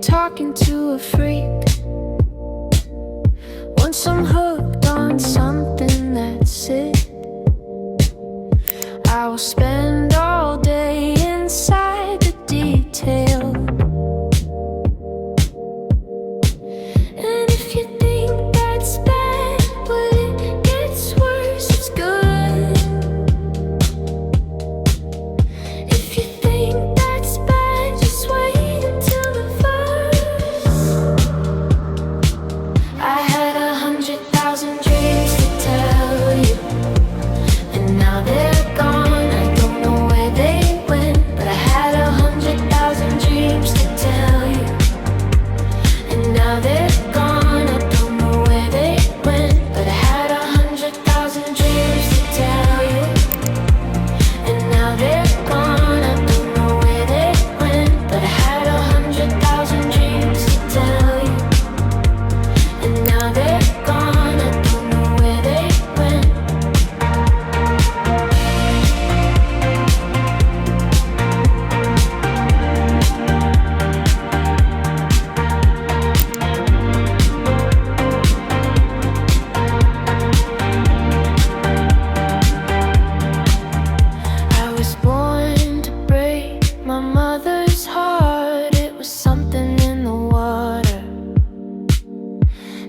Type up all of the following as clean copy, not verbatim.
talking to a freak. Once I'm hooked on something, that's it. I will spend all day inside the detail. And if you think that's bad, but it gets worse, it's good. If you think that's bad, just wait until the verse. I had 100,000 dreams to tell you, and now they're gone. I don't know where they went, but I had 100,000 dreams to tell you, and now they're gone. I don't know where they went, but I had 100,000 dreams to tell you, and now they're gone. I don't know where they went, but I had 100,000 dreams to tell you, and now they're gone. I don't know where they went. I was born to break my mother's heart. It was something in the water.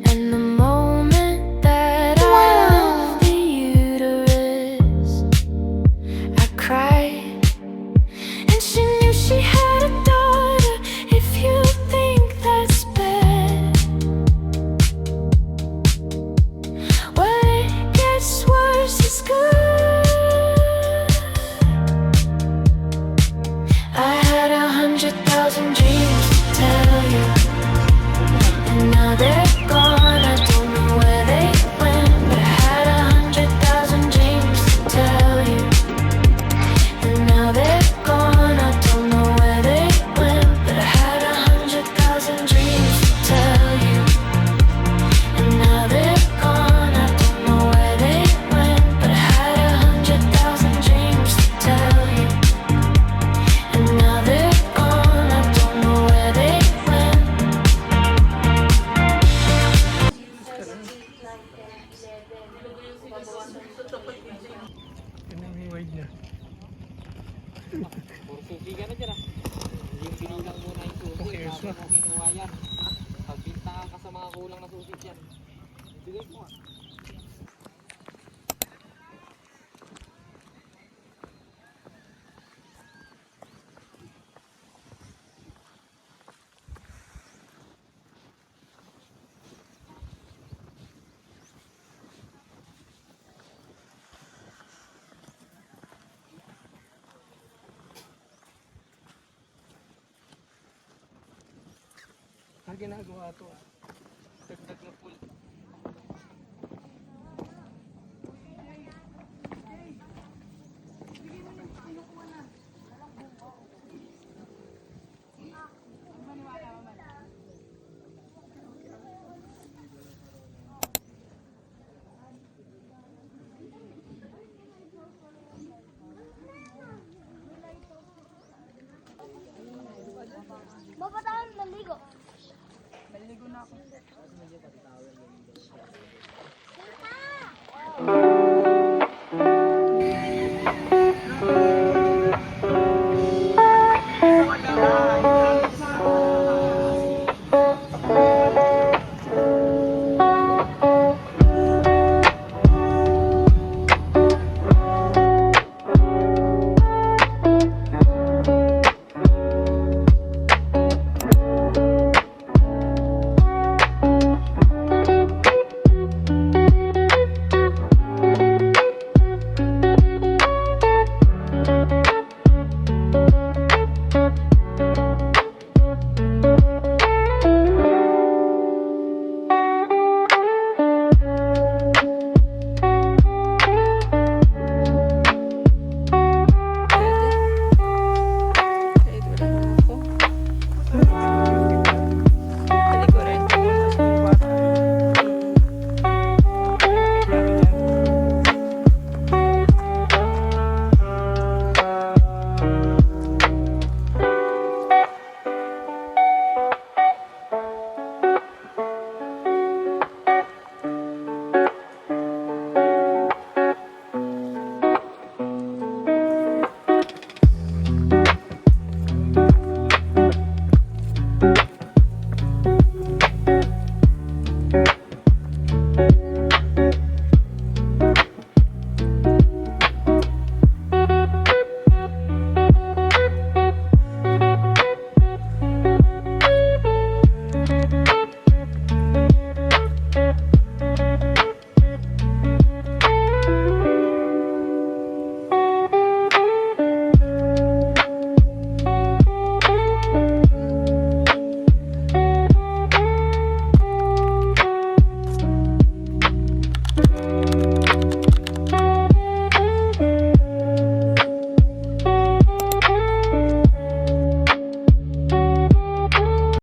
And the moment that I left the uterus, I cried. And she knew she had a daughter. If you think that's bad, well, it gets worse, it's good. I had 100,000 dreams to tell you, and now they're gone. I don't know where they went, but I had 100,000 dreams to tell you, and now they're gone. I don't know where they went, but I had 100,000 dreams to tell you, and now they're gone. I don't know where they went, but I had 100,000 dreams to tell you, and now they're gone. I don't know where they went. Puro suki ka na dyan ah. Yung pinilang muna yung suki. Tapos mo kinuha yan. Pagbintangan ka sa mga kulang na susi dyan. Bigay ko ah. ginagawa to. Dagdag na pool.